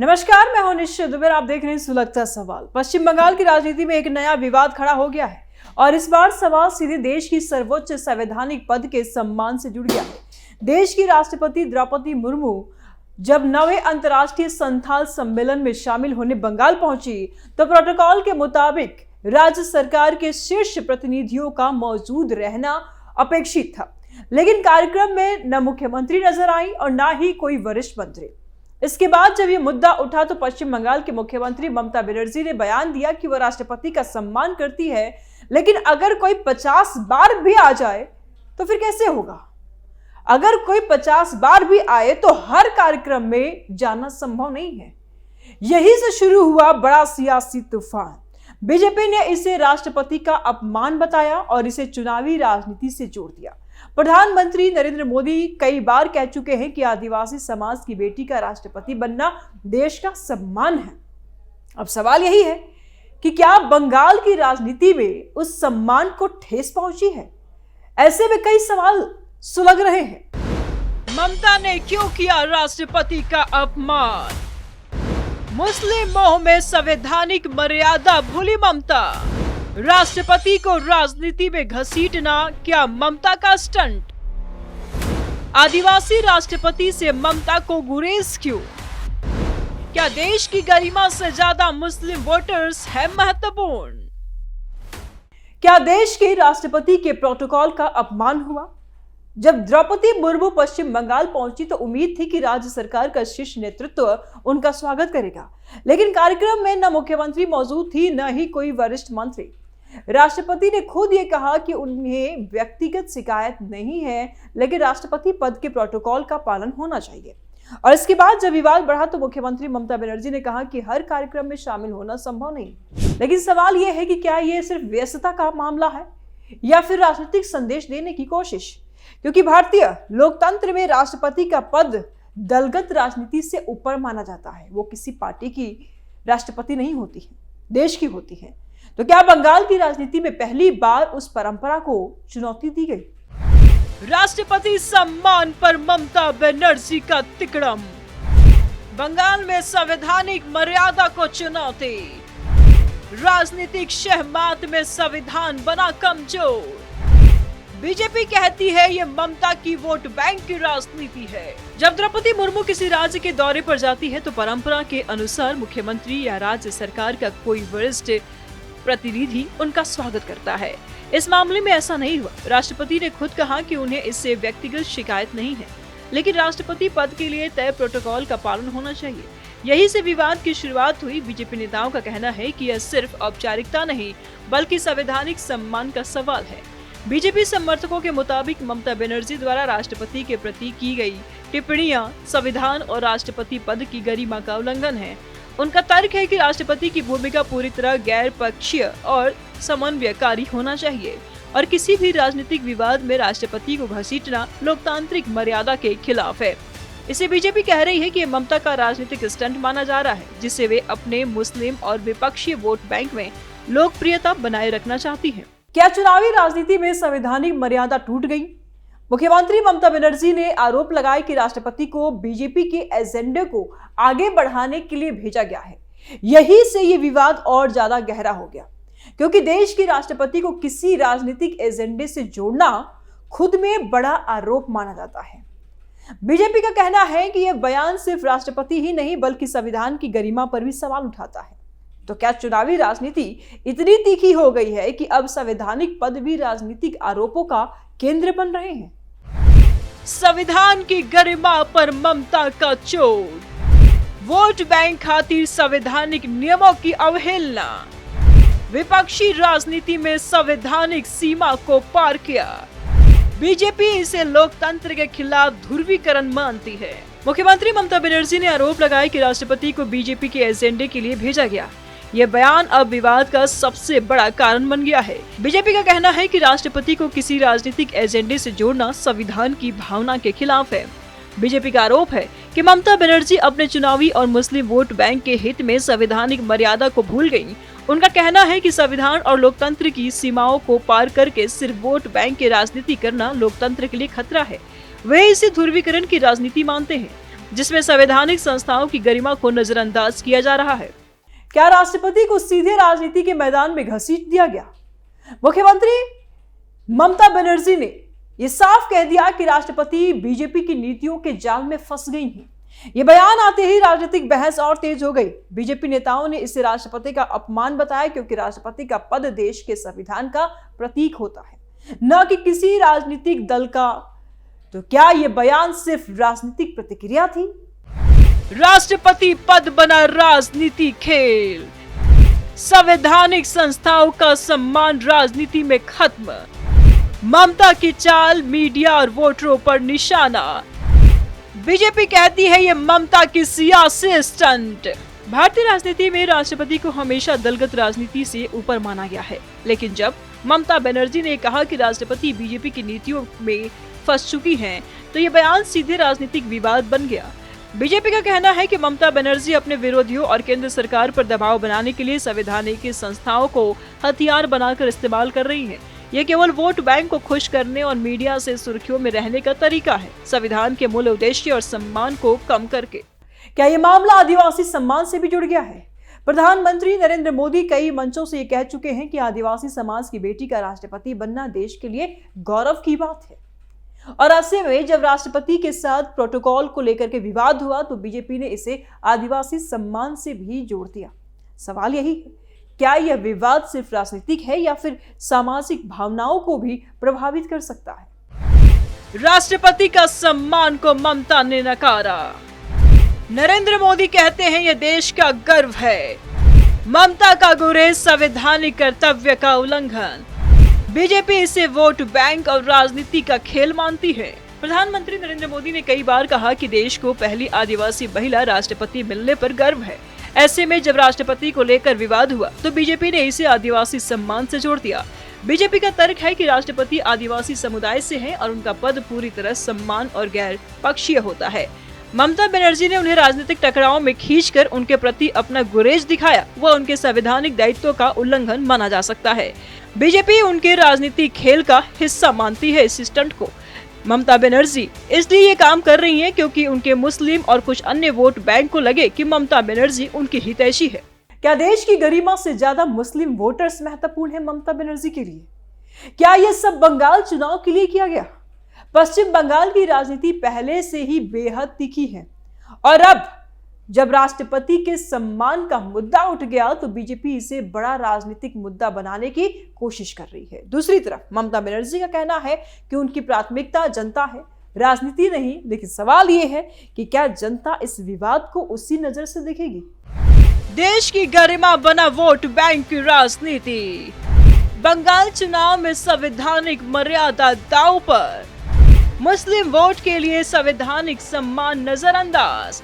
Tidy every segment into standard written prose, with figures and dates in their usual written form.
नमस्कार, मैं हूं निश्चित दुबे। आप देख रहे हैं सुलगता सवाल। पश्चिम बंगाल की राजनीति में एक नया विवाद खड़ा हो गया है और इस बार सवाल सीधे देश की सर्वोच्च संवैधानिक पद के सम्मान से जुड़ गया है। देश की राष्ट्रपति द्रौपदी मुर्मू जब 9वें अंतर्राष्ट्रीय संथाल सम्मेलन में शामिल होने बंगाल पहुंची तो प्रोटोकॉल के मुताबिक राज्य सरकार के शीर्ष प्रतिनिधियों का मौजूद रहना अपेक्षित था, लेकिन कार्यक्रम में न मुख्यमंत्री नजर आई और न ही कोई वरिष्ठ मंत्री। इसके बाद जब ये मुद्दा उठा तो पश्चिम बंगाल के मुख्यमंत्री ममता बनर्जी ने बयान दिया कि वह राष्ट्रपति का सम्मान करती है, लेकिन अगर कोई 50 बार भी आ जाए तो फिर कैसे होगा? अगर कोई 50 बार भी आए तो हर कार्यक्रम में जाना संभव नहीं है। यही से शुरू हुआ बड़ा सियासी तूफान। बीजेपी ने इसे राष्ट्रपति का अपमान बताया और इसे चुनावी राजनीति से जोड़ दिया। प्रधानमंत्री नरेंद्र मोदी कई बार कह चुके हैं कि आदिवासी समाज की बेटी का राष्ट्रपति बनना देश का सम्मान है। अब सवाल यही है कि क्या बंगाल की राजनीति में उस सम्मान को ठेस पहुंची है? ऐसे में कई सवाल सुलग रहे हैं। ममता ने क्यों किया राष्ट्रपति का अपमान? मुस्लिम मोह में संवैधानिक मर्यादा भूली ममता। राष्ट्रपति को राजनीति में घसीटना क्या ममता का स्टंट? आदिवासी राष्ट्रपति से ममता को गुरेज क्यों? क्या देश की गरिमा से ज्यादा मुस्लिम वोटर्स है महत्वपूर्ण? क्या देश के राष्ट्रपति के प्रोटोकॉल का अपमान हुआ? जब द्रौपदी मुर्मू पश्चिम बंगाल पहुंची तो उम्मीद थी कि राज्य सरकार का शीर्ष नेतृत्व उनका स्वागत करेगा, लेकिन कार्यक्रम में न मुख्यमंत्री मौजूद थी न ही कोई वरिष्ठ मंत्री। राष्ट्रपति ने खुद ये कहा कि उन्हें व्यक्तिगत शिकायत नहीं है, लेकिन राष्ट्रपति पद के प्रोटोकॉल का पालन होना चाहिए। और इसके बाद जब विवाद बढ़ा तो मुख्यमंत्री ममता बनर्जी ने कहा कि हर कार्यक्रम में शामिल होना संभव नहीं। लेकिन सवाल यह है कि क्या यह सिर्फ व्यस्तता का मामला है या फिर राजनीतिक संदेश देने की कोशिश? क्योंकि भारतीय लोकतंत्र में राष्ट्रपति का पद दलगत राजनीति से ऊपर माना जाता है। वो किसी पार्टी की राष्ट्रपति नहीं होती है, देश की होती है। तो क्या बंगाल की राजनीति में पहली बार उस परंपरा को चुनौती दी गई? राष्ट्रपति सम्मान पर ममता बनर्जी का तिकड़म। बंगाल में संवैधानिक मर्यादा को चुनौती। राजनीतिक शहमात में संविधान बना कमजोर। बीजेपी कहती है ये ममता की वोट बैंक की राजनीति है। जब द्रौपदी मुर्मू किसी राज्य के दौरे पर जाती है तो परंपरा के अनुसार मुख्यमंत्री या राज्य सरकार का कोई वरिष्ठ प्रतिनिधि उनका स्वागत करता है। इस मामले में ऐसा नहीं हुआ। राष्ट्रपति ने खुद कहा कि उन्हें इससे व्यक्तिगत शिकायत नहीं है, लेकिन राष्ट्रपति पद के लिए तय प्रोटोकॉल का पालन होना चाहिए। यही से विवाद की शुरुआत हुई। बीजेपी नेताओं का कहना है कि यह सिर्फ औपचारिकता नहीं बल्कि संवैधानिक सम्मान का सवाल है। बीजेपी समर्थकों के मुताबिक ममता बनर्जी द्वारा राष्ट्रपति के प्रति की गई टिप्पणियां संविधान और राष्ट्रपति पद की गरिमा का उल्लंघन है। उनका तर्क है कि राष्ट्रपति की भूमिका पूरी तरह गैर पक्षीय और समन्वयकारी होना चाहिए और किसी भी राजनीतिक विवाद में राष्ट्रपति को घसीटना लोकतांत्रिक मर्यादा के खिलाफ है। इसे बीजेपी कह रही है कि ममता का राजनीतिक स्टंट माना जा रहा है, जिससे वे अपने मुस्लिम और विपक्षी वोट बैंक में लोकप्रियता बनाए रखना चाहती है। क्या चुनावी राजनीति में संवैधानिक मर्यादा टूट गई? मुख्यमंत्री ममता बनर्जी ने आरोप लगाया कि राष्ट्रपति को बीजेपी के एजेंडे को आगे बढ़ाने के लिए भेजा गया है। यही से ये विवाद और ज्यादा गहरा हो गया, क्योंकि देश की राष्ट्रपति को किसी राजनीतिक एजेंडे से जोड़ना खुद में बड़ा आरोप माना जाता है। बीजेपी का कहना है कि यह बयान सिर्फ राष्ट्रपति ही नहीं बल्कि संविधान की गरिमा पर भी सवाल उठाता है। तो क्या चुनावी राजनीति इतनी तीखी हो गई है कि अब संवैधानिक पद भी राजनीतिक आरोपों का केंद्र बन रहे हैं? संविधान की गरिमा पर ममता का चोट। वोट बैंक खातिर संवैधानिक नियमों की अवहेलना। विपक्षी राजनीति में संवैधानिक सीमा को पार किया। बीजेपी इसे लोकतंत्र के खिलाफ ध्रुवीकरण मानती है। मुख्यमंत्री ममता बनर्जी ने आरोप लगाया कि राष्ट्रपति को बीजेपी के एजेंडे के लिए भेजा गया। यह बयान अब विवाद का सबसे बड़ा कारण बन गया है। बीजेपी का कहना है कि राष्ट्रपति को किसी राजनीतिक एजेंडे से जोड़ना संविधान की भावना के खिलाफ है। बीजेपी का आरोप है कि ममता बनर्जी अपने चुनावी और मुस्लिम वोट बैंक के हित में संवैधानिक मर्यादा को भूल गयी। उनका कहना है कि संविधान और लोकतंत्र की सीमाओं को पार करके सिर्फ वोट बैंक की राजनीति करना लोकतंत्र के लिए खतरा है। वे इसे ध्रुवीकरण की राजनीति मानते हैं। जिसमें संवैधानिक संस्थाओं की गरिमा को नजरअंदाज किया जा रहा है। क्या राष्ट्रपति को सीधे राजनीति के मैदान में घसीट दिया गया? मुख्यमंत्री ममता बनर्जी ने यह साफ कह दिया कि राष्ट्रपति बीजेपी की नीतियों के जाल में फंस गई हैं। ये बयान आते ही राजनीतिक बहस और तेज हो गई। बीजेपी नेताओं ने इसे राष्ट्रपति का अपमान बताया, क्योंकि राष्ट्रपति का पद देश के संविधान का प्रतीक होता है, न कि किसी राजनीतिक दल का। तो क्या यह बयान सिर्फ राजनीतिक प्रतिक्रिया थी? राष्ट्रपति पद बना राजनीति खेल, संवैधानिक संस्थाओं का सम्मान राजनीति में खत्म, ममता की चाल मीडिया और वोटरों पर निशाना। बीजेपी कहती है ये ममता की सियासी स्टंट। भारतीय राजनीति में राष्ट्रपति को हमेशा दलगत राजनीति से ऊपर माना गया है, लेकिन जब ममता बनर्जी ने कहा कि राष्ट्रपति बीजेपी की नीतियों में फंस चुकी हैं, तो ये बयान सीधे राजनीतिक विवाद बन गया। बीजेपी का कहना है कि ममता बनर्जी अपने विरोधियों और केंद्र सरकार पर दबाव बनाने के लिए संवैधानिक संस्थाओं को हथियार बनाकर इस्तेमाल कर रही है। ये केवल वोट बैंक को खुश करने और मीडिया से सुर्खियों में रहने का तरीका है, संविधान के मूल उद्देश्य और सम्मान को कम करके। क्या ये मामला आदिवासी सम्मान से भी जुड़ गया है? प्रधानमंत्री नरेंद्र मोदी कई मंचों से ये कह चुके हैं कि आदिवासी समाज की बेटी का राष्ट्रपति बनना देश के लिए गौरव की बात है। और ऐसे में जब राष्ट्रपति के साथ प्रोटोकॉल को लेकर के विवाद हुआ, तो बीजेपी ने इसे आदिवासी सम्मान से भी जोड़ दिया। सवाल यही है, क्या यह विवाद सिर्फ राजनीतिक है या फिर सामाजिक भावनाओं को भी प्रभावित कर सकता है? राष्ट्रपति का सम्मान को ममता ने नकारा। नरेंद्र मोदी कहते हैं यह देश का गर्व है। ममता का गुरेज संवैधानिक कर्तव्य का उल्लंघन। बीजेपी इसे वोट बैंक और राजनीति का खेल मानती है। प्रधानमंत्री नरेंद्र मोदी ने कई बार कहा कि देश को पहली आदिवासी महिला राष्ट्रपति मिलने पर गर्व है। ऐसे में जब राष्ट्रपति को लेकर विवाद हुआ, तो बीजेपी ने इसे आदिवासी सम्मान से जोड़ दिया। बीजेपी का तर्क है कि राष्ट्रपति आदिवासी समुदाय से हैं और उनका पद पूरी तरह सम्मान और गैर पक्षीय होता है। ममता बनर्जी ने उन्हें राजनीतिक टकराव में खींचकर उनके प्रति अपना गुरेज दिखाया। वह उनके संवैधानिक दायित्वों का उल्लंघन माना जा सकता है। बीजेपी उनके राजनीतिक खेल का हिस्सा मानती है इस स्टंट को। ममता बनर्जी इसलिए ये काम कर रही हैं क्योंकि उनके मुस्लिम और कुछ अन्य वोट बैंक को लगे कि ममता बनर्जी उनकी हितैषी है। क्या देश की गरिमा से ज्यादा मुस्लिम वोटर्स महत्वपूर्ण है ममता बनर्जी के लिए? क्या यह सब बंगाल चुनाव के लिए किया गया? पश्चिम बंगाल की राजनीति पहले से ही बेहद तीखी है, और अब जब राष्ट्रपति के सम्मान का मुद्दा उठ गया, तो बीजेपी इसे बड़ा राजनीतिक मुद्दा बनाने की कोशिश कर रही है। दूसरी तरफ ममता बनर्जी का कहना है कि उनकी प्राथमिकता जनता है, राजनीति नहीं। लेकिन सवाल ये है कि क्या जनता इस विवाद को उसी नजर से देखेगी? देश की गरिमा बना वोट बैंक की राजनीति। बंगाल चुनाव में संवैधानिक मर्यादा दांव पर। मुस्लिम वोट के लिए संवैधानिक सम्मान नजरअंदाज।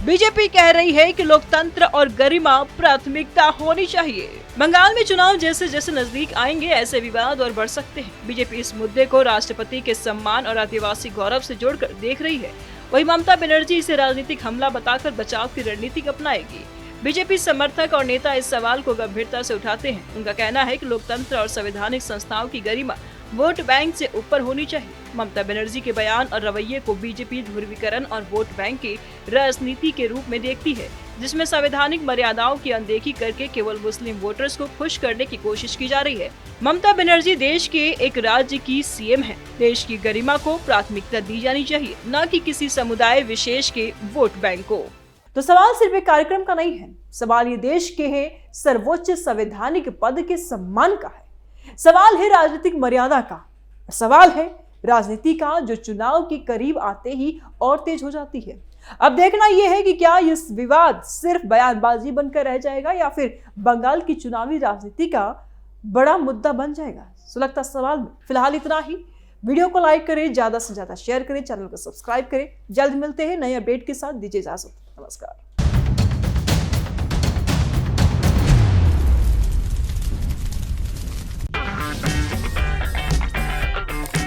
बीजेपी कह रही है कि लोकतंत्र और गरिमा प्राथमिकता होनी चाहिए। बंगाल में चुनाव जैसे जैसे नजदीक आएंगे, ऐसे विवाद और बढ़ सकते हैं। बीजेपी इस मुद्दे को राष्ट्रपति के सम्मान और आदिवासी गौरव से जोड़कर देख रही है। वहीं ममता बनर्जी इसे राजनीतिक हमला बताकर बचाव की रणनीति अपनाएगी। बीजेपी समर्थक और नेता इस सवाल को गंभीरता से उठाते हैं। उनका कहना है कि लोकतंत्र और संवैधानिक संस्थाओं की गरिमा वोट बैंक से ऊपर होनी चाहिए। ममता बनर्जी के बयान और रवैये को बीजेपी ध्रुवीकरण और वोट बैंक की राजनीति के रूप में देखती है, जिसमें संवैधानिक मर्यादाओं की अनदेखी करके केवल मुस्लिम वोटर्स को खुश करने की कोशिश की जा रही है। ममता बनर्जी देश के एक राज्य की सीएम है। देश की गरिमा को प्राथमिकता दी जानी चाहिए, न कि किसी समुदाय विशेष के वोट बैंक को। तो सवाल सिर्फ एक कार्यक्रम का नहीं है, सवाल ये देश के है सर्वोच्च संवैधानिक पद के सम्मान का है। सवाल है राजनीतिक मर्यादा का, सवाल है राजनीति का, जो चुनाव के करीब आते ही और तेज हो जाती है। अब देखना यह है कि क्या इस विवाद सिर्फ बयानबाजी बनकर रह जाएगा या फिर बंगाल की चुनावी राजनीति का बड़ा मुद्दा बन जाएगा। सुलगता सवाल में फिलहाल इतना ही। वीडियो को लाइक करें, ज्यादा से ज्यादा शेयर करें, चैनल को सब्सक्राइब करें। जल्द मिलते हैं नए अपडेट के साथ। दीजिए इजाजत, नमस्कार।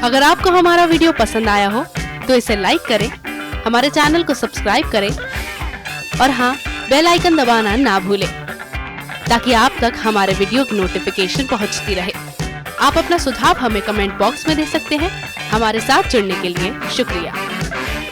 अगर आपको हमारा वीडियो पसंद आया हो तो इसे लाइक करें, हमारे चैनल को सब्सक्राइब करें और हाँ, बेल आइकन दबाना ना भूलें ताकि आप तक हमारे वीडियो की नोटिफिकेशन पहुंचती रहे। आप अपना सुझाव हमें कमेंट बॉक्स में दे सकते हैं। हमारे साथ जुड़ने के लिए शुक्रिया।